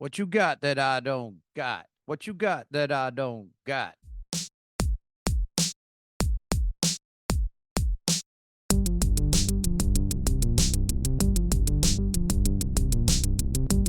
What you got that I don't got? What you got that I don't got?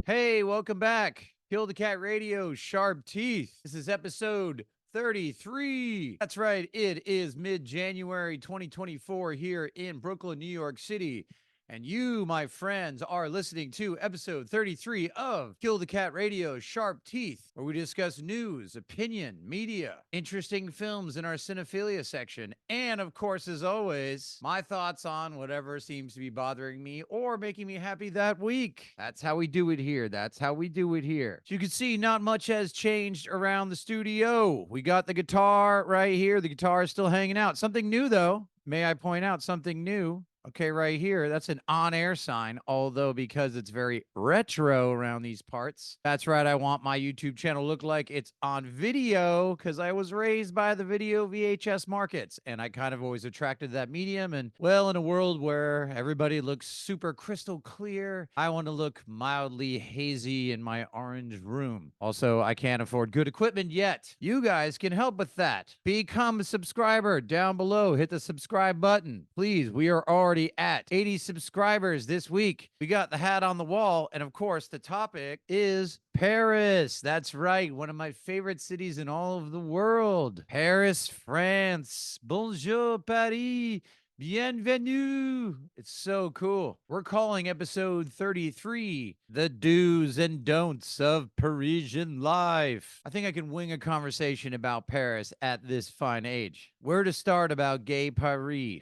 Hey, welcome back. Kill the Cat Radio, Sharp Teeth. This is episode 33. That's right. It is mid January 2024 here in Brooklyn, New York City. And you, my friends, are listening to episode 33 of Kill the Cat Radio Sharp Teeth, where we discuss news, opinion, media, interesting films in our cinephilia section, and of course, as always, my thoughts on whatever seems to be bothering me or making me happy that week. That's how we do it here. That's how we do it here. So you can see not much has changed around the studio. We got the guitar right here. The guitar is still hanging out. Something new, though. May I point out something new? Okay, right here, that's an on-air sign, although because it's very retro around these parts. That's right, I want my YouTube channel to look like it's on video because I was raised by the video VHS markets, and I kind of always attracted that medium. And, well, in a world where everybody looks super crystal clear, I want to look mildly hazy in my orange room. Also, I can't afford good equipment yet. You guys can help with that. Become a subscriber down below. Hit the subscribe button. Please, we are already at 80 subscribers this week. We got the hat on the wall, and of course, the topic is Paris. That's right, one of my favorite cities in all of the world. Paris, France. Bonjour, Paris. Bienvenue. It's so cool. We're calling episode 33 The Do's and Don'ts of Parisian Life. I think I can wing a conversation about Paris at this fine age. Where to start about gay Paris?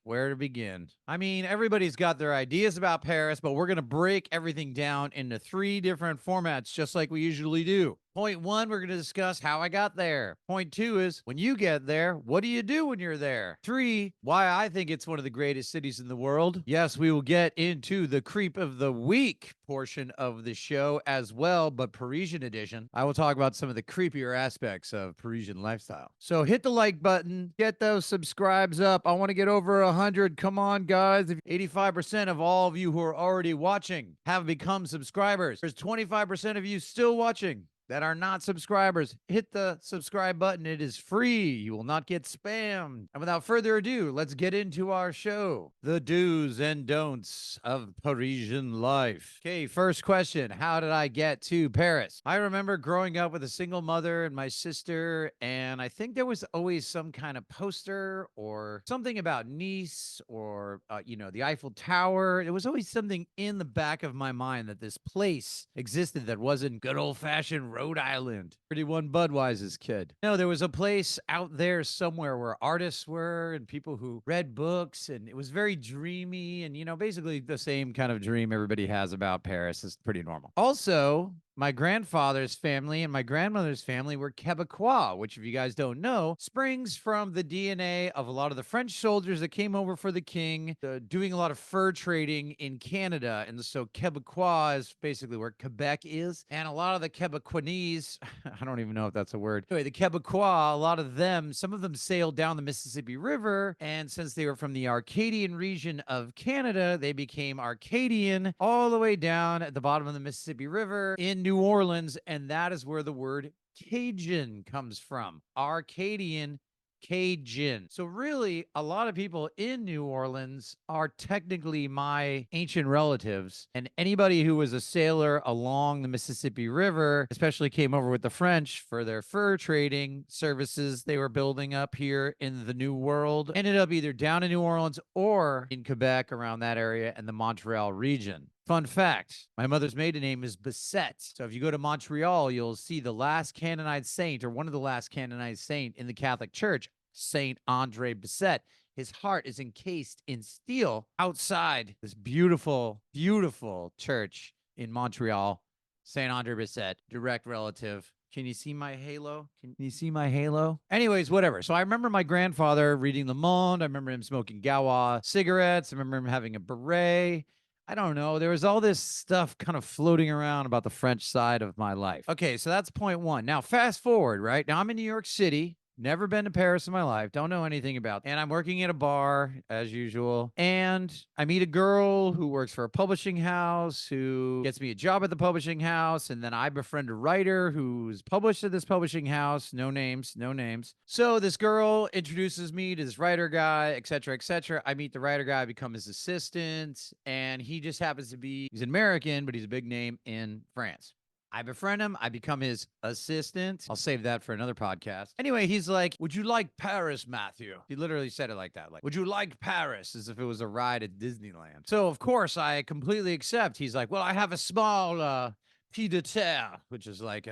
Where to begin? I mean, everybody's got their ideas about Paris, but we're going to break everything down into 3 different formats, just like we usually do. Point 1, we're going to discuss how I got there. Point 2 is, when you get there, what do you do when you're there? 3, why I think it's one of the greatest cities in the world. Yes, we will get into the creep of the week portion of the show as well, but Parisian edition. I will talk about some of the creepier aspects of Parisian lifestyle. So hit the like button, get those subscribes up. I want to get over 100. Come on, guys. 85% of all of you who are already watching have become subscribers. There's 25% of you still watching that are not subscribers. Hit the subscribe button. It is free. You will not get spammed. And without further ado, let's get into our show. The do's and don'ts of Parisian life. Okay, first question. How did I get to Paris? I remember growing up with a single mother and my sister, and I think there was always some kind of poster or something about Nice or, the Eiffel Tower. There was always something in the back of my mind that this place existed that wasn't good old-fashioned Rhode Island. Pretty one Budweiser's kid. No, there was a place out there somewhere where artists were and people who read books, and it was very dreamy and, basically the same kind of dream everybody has about Paris is pretty normal. Also, my grandfather's family and my grandmother's family were Quebecois, which, if you guys don't know, springs from the DNA of a lot of the French soldiers that came over for the king, doing a lot of fur trading in Canada. And so Quebecois is basically where Quebec is. And a lot of the Quebecois, I don't even know if that's a word. Anyway, the Quebecois, a lot of them, some of them sailed down the Mississippi River. And since they were from the Arcadian region of Canada, they became Arcadian all the way down at the bottom of the Mississippi River in New Orleans, and that is where the word Cajun comes from. Arcadian, Cajun. So really, a lot of people in New Orleans are technically my ancient relatives, and anybody who was a sailor along the Mississippi River, especially came over with the French for their fur trading services they were building up here in the New World, ended up either down in New Orleans or in Quebec around that area and the Montreal region. Fun fact, my mother's maiden name is Bissett. So if you go to Montreal, you'll see the last canonized saint, or one of the last canonized saint in the Catholic Church, Saint Andre Bissett. His heart is encased in steel outside this beautiful, beautiful church in Montreal. Saint Andre Bissett, direct relative. Can you see my halo? Can you see my halo? Anyways, whatever. So I remember my grandfather reading Le Monde. I remember him smoking Gaulois cigarettes. I remember him having a beret. I don't know. There was all this stuff kind of floating around about the French side of my life. Okay, so that's point 1. Now, fast forward, right? Now, I'm in New York City. Never been to Paris in my life. Don't know anything about it. And I'm working at a bar as usual. And I meet a girl who works for a publishing house who gets me a job at the publishing house. And then I befriend a writer who's published at this publishing house. No names, no names. So this girl introduces me to this writer guy, etc., etc. I meet the writer guy, become his assistant. And he just happens to be, he's an American, but he's a big name in France. I befriend him. I become his assistant. I'll save that for another podcast. Anyway, he's like, would you like Paris, Matthew? He literally said it like that. Like, would you like Paris? As if it was a ride at Disneyland. So, of course, I completely accept. He's like, well, I have a small pied de terre, which is like,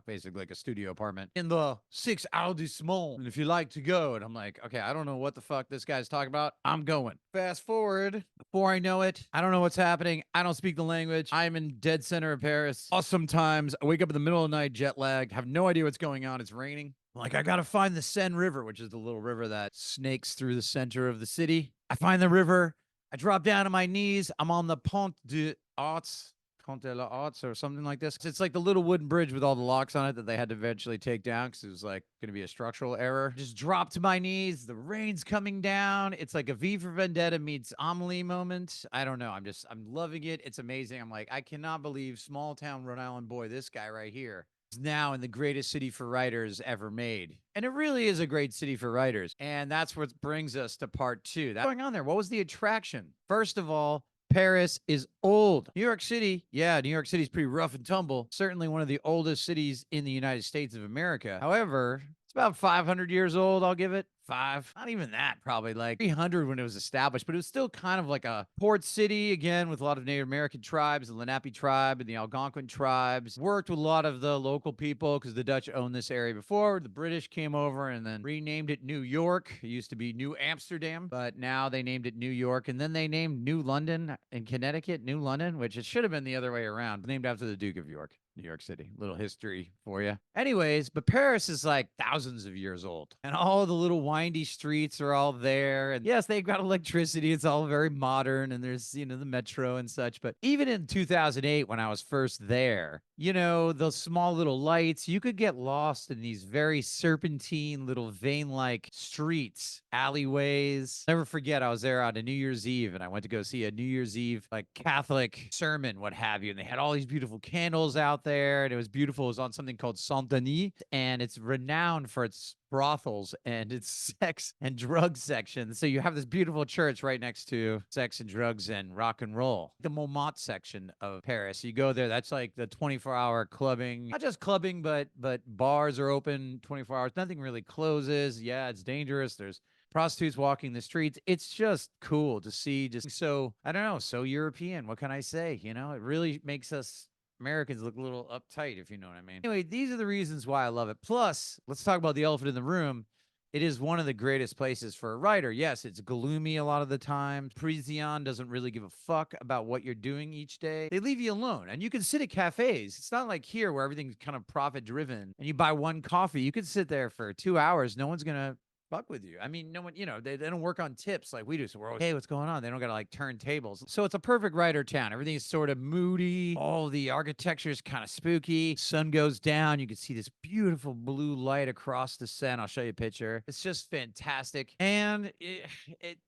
basically like a studio apartment in the 6 arrondissement. And if you like to go, and I'm like, okay, I don't know what the fuck this guy's talking about. I'm going. Fast forward. Before I know it, I don't know what's happening. I don't speak the language. I'm in dead center of Paris. Awesome times. I wake up in the middle of the night, jet lagged, have no idea what's going on. It's raining. Like, I gotta find the Seine River, which is the little river that snakes through the center of the city. I find the river. I drop down on my knees. I'm on the Pont de Arts. Pont de la Arts or something like this. It's like the little wooden bridge with all the locks on it that they had to eventually take down because it was like going to be a structural error. Just drop to my knees. The rain's coming down. It's like a V for Vendetta meets Amelie moment. I don't know. I'm loving it. It's amazing. I'm like, I cannot believe small town Rhode Island boy, this guy right here, is now in the greatest city for writers ever made. And it really is a great city for writers. And that's what brings us to part two. That's going on there. What was the attraction? First of all, Paris is old. New York City, yeah, New York City is pretty rough and tumble. Certainly one of the oldest cities in the United States of America. However, it's about 500 years old, I'll give it. Not even that, probably like 300 when it was established, but it was still kind of like a port city, again, with a lot of Native American tribes, the Lenape tribe and the Algonquin tribes. Worked with a lot of the local people because the Dutch owned this area before. The British came over and then renamed it New York. It used to be New Amsterdam, but now they named it New York. And then they named New London in Connecticut, New London, which it should have been the other way around, named after the Duke of York. New York City. Little history for you. Anyways, but Paris is like thousands of years old. And all the little windy streets are all there. And yes, they've got electricity. It's all very modern. And there's, the metro and such. But even in 2008, when I was first there, those small little lights, you could get lost in these very serpentine little vein-like streets, alleyways. Never forget, I was there on a New Year's Eve and I went to go see a New Year's Eve, like Catholic sermon, what have you. And they had all these beautiful candles out there and it was beautiful. It was on something called Saint Denis and it's renowned for its brothels and its sex and drug section. So you have this beautiful church right next to sex and drugs and rock and roll. The Montmartre section of Paris. You go there, that's like the 24-hour clubbing. Not just clubbing, but bars are open 24 hours. Nothing really closes. Yeah, it's dangerous. There's prostitutes walking the streets. It's just cool to see. Just so, I don't know, so European. What can I say? It really makes us Americans look a little uptight, if you know what I mean. Anyway, these are the reasons why I love it. Plus, let's talk about the elephant in the room. It is one of the greatest places for a writer. Yes, it's gloomy a lot of the time. PARISIAN doesn't really give a fuck about what you're doing each day. They leave you alone. And you can sit at cafes. It's not like here where everything's kind of profit driven and you buy one coffee. You could sit there for 2 hours. No one's going to fuck with you. I mean, no one, they don't work on tips like we do. So we're always, hey, what's going on? They don't got to like turn tables. So it's a perfect writer town. Everything's sort of moody. All the architecture is kind of spooky. Sun goes down. You can see this beautiful blue light across the Seine. I'll show you a picture. It's just fantastic. And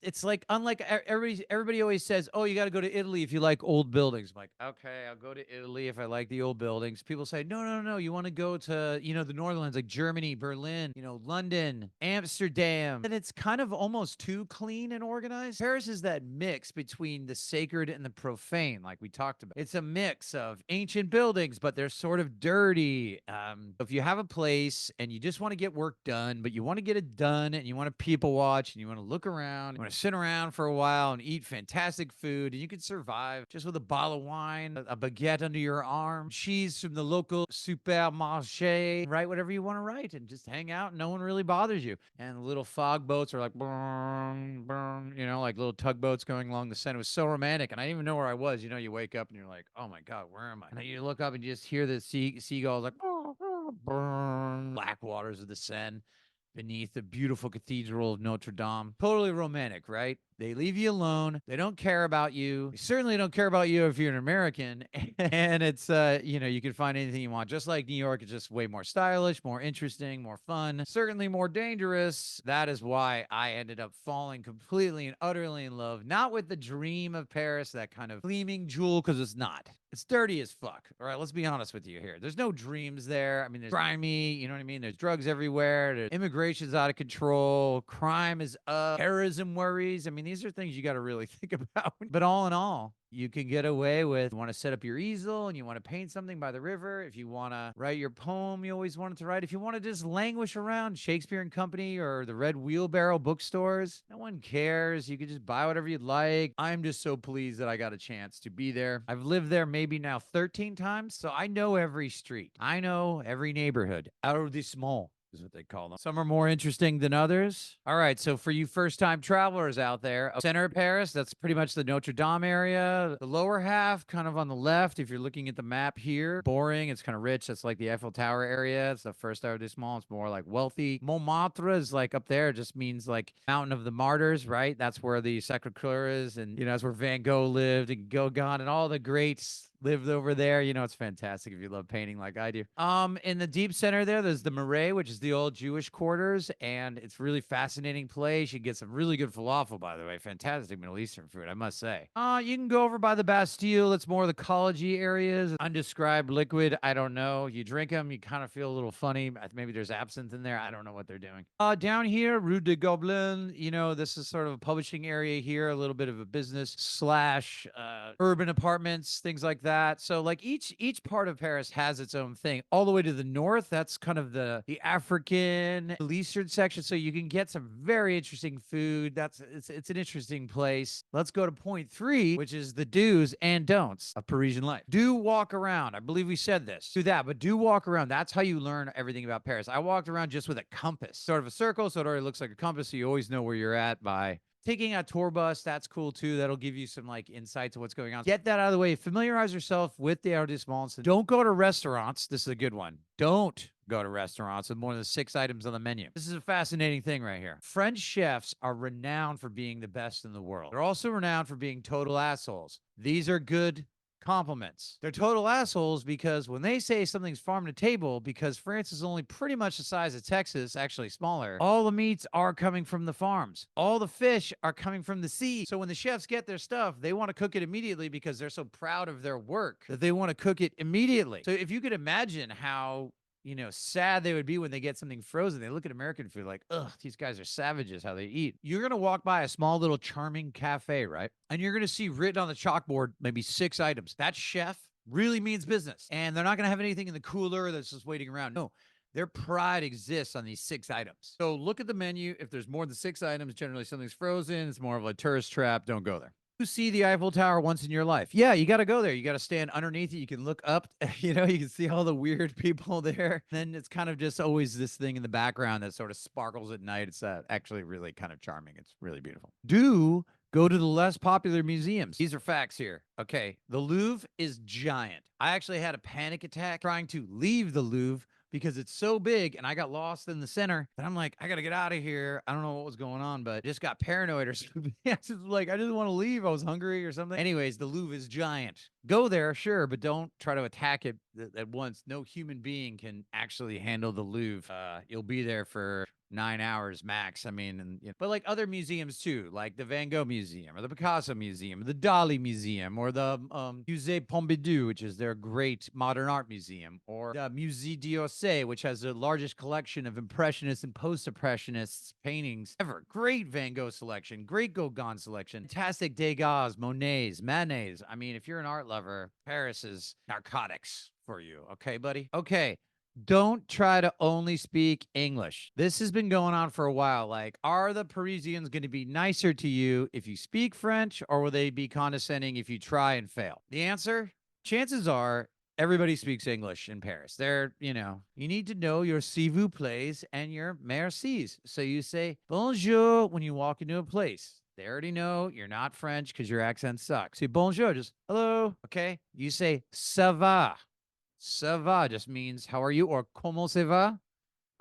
it's like, unlike everybody always says, oh, you got to go to Italy if you like old buildings. I'm like, okay, I'll go to Italy if I like the old buildings. People say, no. You want to go to, the Netherlands, like Germany, Berlin, London, Amsterdam. And it's kind of almost too clean and organized. Paris is that mix between the sacred and the profane, like we talked about. It's a mix of ancient buildings, but they're sort of dirty. If you have a place and you just want to get work done, but you want to get it done and you want to people watch and you want to look around, you want to sit around for a while and eat fantastic food, and you can survive just with a bottle of wine, a baguette under your arm, cheese from the local supermarché, write whatever you want to write and just hang out. No one really bothers you. And little fog boats are like, burn, burn, like little tugboats going along the Seine. It was so romantic. And I didn't even know where I was. You wake up and you're like, oh my God, where am I? And then you look up and you just hear the seagulls like, burn, black waters of the Seine beneath the beautiful cathedral of Notre Dame. Totally romantic, right? They leave you alone. They don't care about you. They certainly don't care about you if you're an American. And it's, you can find anything you want. Just like New York, it's just way more stylish, more interesting, more fun, certainly more dangerous. That is why I ended up falling completely and utterly in love, not with the dream of Paris, that kind of gleaming jewel, because it's not. It's dirty as fuck. All right, let's be honest with you here. There's no dreams there. I mean, there's grimy, you know what I mean? There's drugs everywhere. There's immigration's out of control. Crime is up. Terrorism worries. I mean, these are things you got to really think about. But all in all, you can get away with, you want to set up your easel and you want to paint something by the river. If you want to write your poem you always wanted to write. If you want to just languish around Shakespeare and Company or the Red Wheelbarrow bookstores, no one cares. You can just buy whatever you'd like. I'm just so pleased that I got a chance to be there. I've lived there maybe now 13 times, so I know every street. I know every neighborhood. Arrondissement is what they call them. Some are more interesting than others. All right, so for you first-time travelers out there, center of Paris, that's pretty much the Notre Dame area. The lower half, kind of on the left, if you're looking at the map here, boring, it's kind of rich. That's like the Eiffel Tower area. It's the first arrondissement. It's more like wealthy. Montmartre is like up there. It just means like Mountain of the Martyrs, right? That's where the Sacre-Cœur is, and that's where Van Gogh lived, and Gauguin, and all the greats lived over there. It's fantastic if you love painting like I do. In the deep center there's the Marais, which is the old Jewish quarters, and it's really fascinating place. You get some really good falafel, by the way. Fantastic Middle Eastern food, I must say. You can go over by the Bastille. It's more the collegey areas. Undescribed liquid, I don't know. You drink them, you kind of feel a little funny. Maybe there's absinthe in there. I don't know what they're doing. Down here, Rue de Gobelin, this is sort of a publishing area here, a little bit of a business slash urban apartments, things like that. So like each part of Paris has its own thing. All the way to the north, that's kind of the African Middle Eastern section. So you can get some very interesting food. It's an interesting place. Let's go to point 3, which is the do's and don'ts of Parisian life. Do walk around. I believe we said this. Do that, but do walk around. That's how you learn everything about Paris. I walked around just with a compass, sort of a circle, so it already looks like a compass, so you always know where you're at by taking a tour bus. That's cool too. That'll give you some like insight to what's going on. Get that out of the way. Familiarize yourself with the arrondissements. Don't go to restaurants. This is a good one. Don't go to restaurants with more than 6 items on the menu. This is a fascinating thing right here. French chefs are renowned for being the best in the world. They're also renowned for being total assholes. These are good compliments. They're total assholes because when they say something's farm to table, because France is only pretty much the size of Texas, actually smaller, all the meats are coming from the farms. All the fish are coming from the sea. So when the chefs get their stuff, they want to cook it immediately because they're so proud of their work that they want to cook it immediately. So if you could imagine how sad they would be when they get something frozen. They look at American food like, ugh, these guys are savages how they eat. You're going to walk by a small little charming cafe, right? And you're going to see written on the chalkboard maybe 6 items. That chef really means business. And they're not going to have anything in the cooler that's just waiting around. No, their pride exists on these 6 items. So look at the menu. If there's more than 6 items, generally something's frozen. It's more of a tourist trap. Don't go there. You see the Eiffel Tower once in your life. Yeah, you got to go there. You got to stand underneath it. You can look up, you can see all the weird people there. Then it's kind of just always this thing in the background that sort of sparkles at night. It's actually really kind of charming. It's really beautiful. Do go to the less popular museums. These are facts here. Okay, the Louvre is giant. I actually had a panic attack trying to leave the Louvre because it's so big and I got lost in the center and I'm like, I gotta get out of here. I don't know what was going on, but just got paranoid or something. I just didn't want to leave. I was hungry or something. Anyways, the Louvre is giant. Go there, sure, but don't try to attack it at once. No human being can actually handle the Louvre. You'll be there for 9 hours max. I mean, but like other museums too, like the Van Gogh Museum or the Picasso Museum, or the Dali Museum, or the Musée Pompidou, which is their great modern art museum, or the Musée d'Orsay, which has the largest collection of Impressionists and Post-Impressionists paintings ever. Great Van Gogh selection, great Gauguin selection, fantastic Degas, Monets, Manets. I mean, if you're an art lover, Paris is narcotics for you. Okay, buddy? Okay. Don't try to only speak English. This has been going on for a while. Like, are the Parisians going to be nicer to you if you speak French, or will they be condescending if you try and fail? The answer? Chances are everybody speaks English in Paris. You need to know your s'il vous plaît and your mercis. So you say bonjour when you walk into a place. They already know you're not French because your accent sucks. Say bonjour, just hello, okay? You say ça va. Ça va just means how are you, or comment ça va?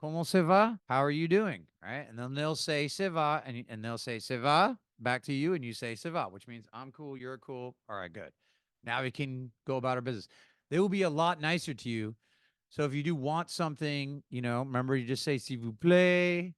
Comment ça va? How are you doing? Right? And then they'll say ça va, and they'll say ça va. back to you and you say ça va, which means I'm cool, you're cool. All right, good. Now we can go about our business. They will be a lot nicer to you. So if you do want something, remember you just say s'il vous plaît,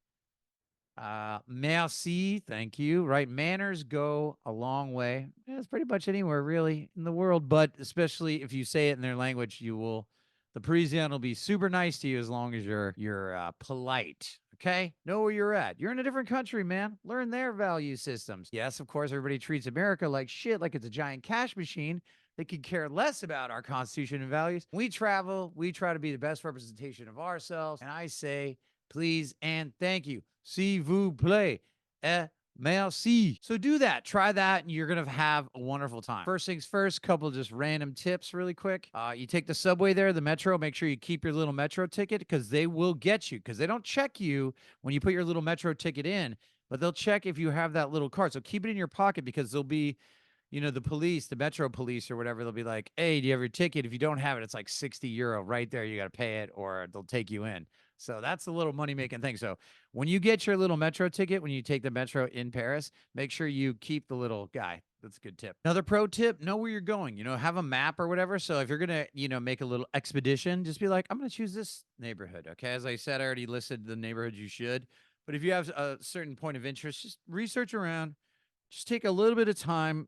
merci, thank you, right? Manners go a long way. Yeah, it's pretty much anywhere really in the world, but especially if you say it in their language, the Parisian will be super nice to you as long as you're polite. Okay, know where you're at. You're in a different country, man. Learn their value systems. Yes, of course, everybody treats America like shit, like it's a giant cash machine. They could care less about our Constitution and values. When we travel, we try to be the best representation of ourselves. And I say, please and thank you. S'il vous plaît. Merci. So do that. Try that, and you're going to have a wonderful time. First things first, couple just random tips really quick. You take the subway there, the metro, make sure you keep your little metro ticket because they will get you because they don't check you when you put your little metro ticket in, but they'll check if you have that little card. So keep it in your pocket because they'll be the police, the metro police or whatever, they'll be like, hey, do you have your ticket? If you don't have it, it's like 60 euro right there. You got to pay it or they'll take you in. So that's a little money making thing. So when you get your little metro ticket, when you take the metro in Paris, make sure you keep the little guy. That's a good tip. Another pro tip, know where you're going, have a map or whatever. So if you're going to, make a little expedition, just be like, I'm going to choose this neighborhood. Okay. As I said, I already listed the neighborhoods you should, but if you have a certain point of interest, just research around. Just take a little bit of time,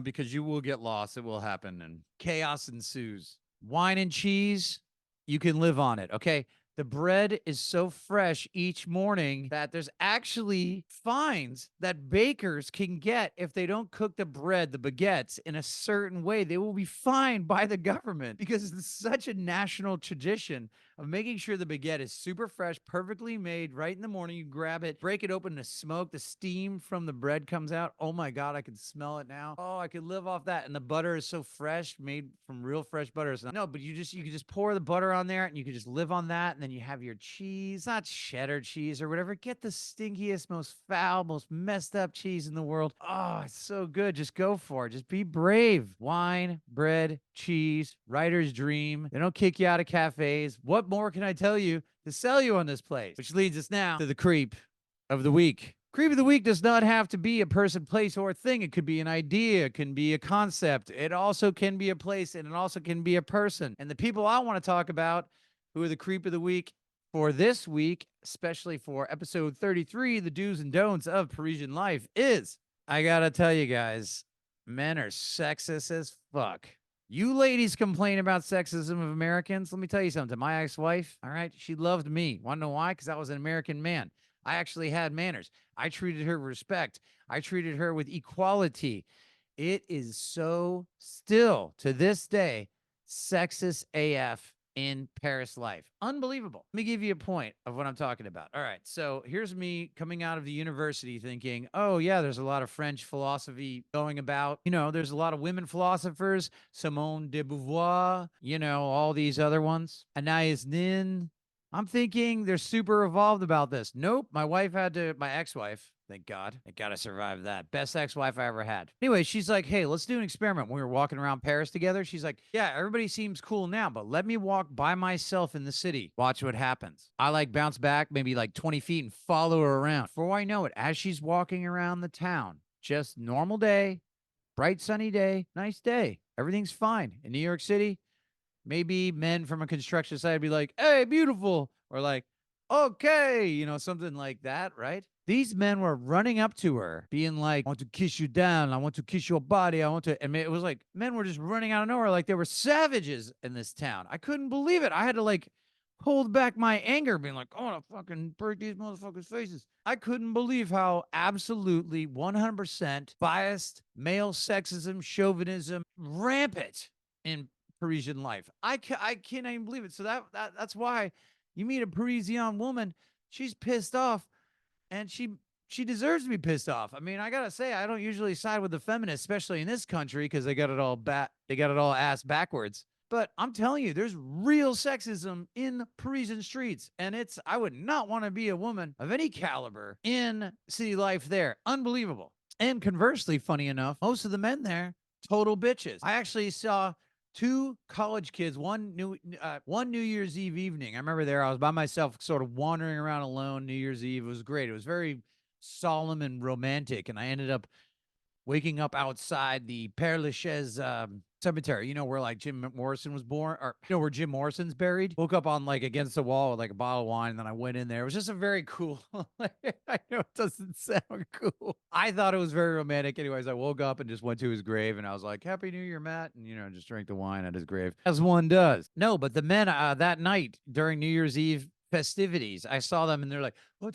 because you will get lost. It will happen and chaos ensues. Wine and cheese, you can live on it. Okay. The bread is so fresh each morning that there's actually fines that bakers can get if they don't cook the bread, the baguettes, in a certain way. They will be fined by the government because it's such a national tradition of making sure the baguette is super fresh, perfectly made right in the morning. You grab it, break it open to smoke. The steam from the bread comes out. Oh my God, I can smell it now. Oh, I could live off that. And the butter is so fresh, made from real fresh butter. No, but you can just pour the butter on there and you can just live on that. And then you have your cheese, not cheddar cheese or whatever. Get the stinkiest, most foul, most messed up cheese in the world. Oh, it's so good. Just go for it. Just be brave. Wine, bread, cheese, writer's dream. They don't kick you out of cafes. What more can I tell you to sell you on this place? Which leads us now to the creep of the week. Creep of the week does not have to be a person, place, or thing. It could be an idea. It can be a concept. It also can be a place, and it also can be a person. And the people I want to talk about who are the creep of the week for this week, especially for episode 33, the do's and don'ts of Parisian life, is, I gotta tell you guys, men are sexist as fuck. You ladies complain about sexism of Americans. Let me tell you something. My ex-wife, all right, she loved me. Want to know why? Because I was an American man. I actually had manners. I treated her with respect. I treated her with equality. It is so still to this day sexist AF in Paris life. Unbelievable. Let me give you a point of what I'm talking about. All right. So here's me coming out of the university thinking, oh, yeah, there's a lot of French philosophy going about. There's a lot of women philosophers, Simone de Beauvoir, all these other ones. Anais Nin. I'm thinking they're super evolved about this. Nope. My ex-wife, thank God. I gotta survive that. Best ex-wife I ever had. Anyway, she's like, hey, let's do an experiment. When we were walking around Paris together, she's like, yeah, everybody seems cool now, but let me walk by myself in the city. Watch what happens. I bounce back maybe 20 feet and follow her around. Before I know it, as she's walking around the town, just normal day, bright sunny day, nice day. Everything's fine. In New York City, maybe men from a construction site would be like, hey, beautiful. Or like, okay, something like that, right? These men were running up to her, being like, I want to kiss you down. I want to kiss your body. And it was like, men were just running out of nowhere like they were savages in this town. I couldn't believe it. I had to hold back my anger, being like, I want to fucking break these motherfuckers' faces. I couldn't believe how absolutely 100% biased male sexism, chauvinism, rampant in Parisian life. I can't even believe it. So that's why you meet a Parisian woman, she's pissed off, and she deserves to be pissed off. I mean, I gotta say, I don't usually side with the feminists, especially in this country, because they got it all ass backwards. But I'm telling you, there's real sexism in Parisian streets, and I would not want to be a woman of any caliber in city life there. Unbelievable. And conversely, funny enough, most of the men there, total bitches. I actually saw two college kids, one New Year's Eve evening. I remember I was by myself, sort of wandering around alone New Year's Eve. It was great. It was very solemn and romantic. And I ended up waking up outside the Père Lachaise cemetery, where like Jim Morrison was born, or where Jim Morrison's buried. Woke up on like against the wall with like a bottle of wine, and then I went in there. It was just a very cool. I know it doesn't sound cool. I thought it was very romantic. Anyways, I woke up and just went to his grave, and I was like, "Happy New Year, Matt," and just drank the wine at his grave, as one does. No, but the men that night during New Year's Eve festivities, I saw them, and they're like, and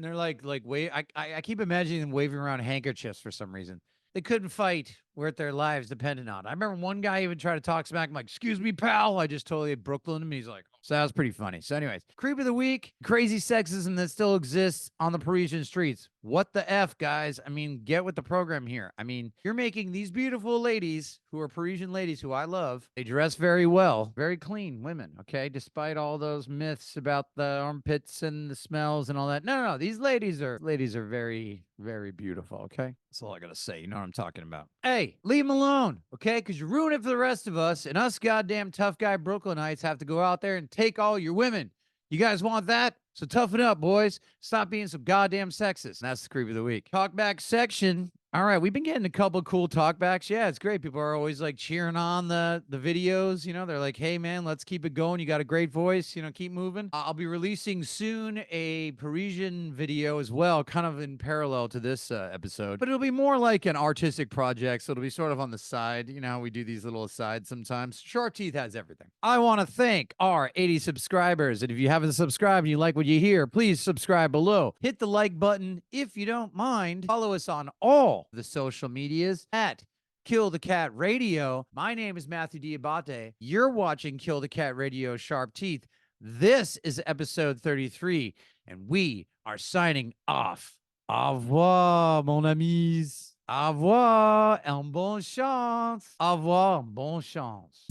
they're like wait, I keep imagining them waving around handkerchiefs for some reason. They couldn't fight what their lives depended on. I remember one guy even tried to talk smack. I'm like, "Excuse me, pal." I just totally had Brooklyn him. He's like, so that was pretty funny. So, anyways, creep of the week, crazy sexism that still exists on the Parisian streets. What the F, guys? I mean, get with the program here. I mean, you're making these beautiful ladies who are Parisian ladies who I love. They dress very well, very clean women, okay? Despite all those myths about the armpits and the smells and all that. No. These ladies are very, very beautiful, okay? That's all I gotta say. You know what I'm talking about. Hey, leave them alone, okay? Because you ruin it for the rest of us, and us goddamn tough guy Brooklynites have to go out there and take all your women. You guys want that? So toughen up, boys. Stop being so goddamn sexist. And that's the creep of the week. Talkback section. All right, we've been getting a couple of cool talkbacks. Yeah, it's great. People are always like cheering on the videos. They're like, "Hey, man, let's keep it going. You got a great voice. Keep moving." I'll be releasing soon a Parisian video as well, kind of in parallel to this episode. But it'll be more like an artistic project, so it'll be sort of on the side. You know how we do these little asides sometimes? Sharp Teeth has everything. I want to thank our 80 subscribers. And if you haven't subscribed and you like what you hear, please subscribe below. Hit the like button if you don't mind. Follow us on all the social medias at Kill the Cat Radio. My name is Matthew Diabate. You're watching Kill the Cat Radio Sharp Teeth. This is episode 33, and we are signing off. Au revoir, mon amis. Au revoir, et bon chance. Au revoir, bon chance.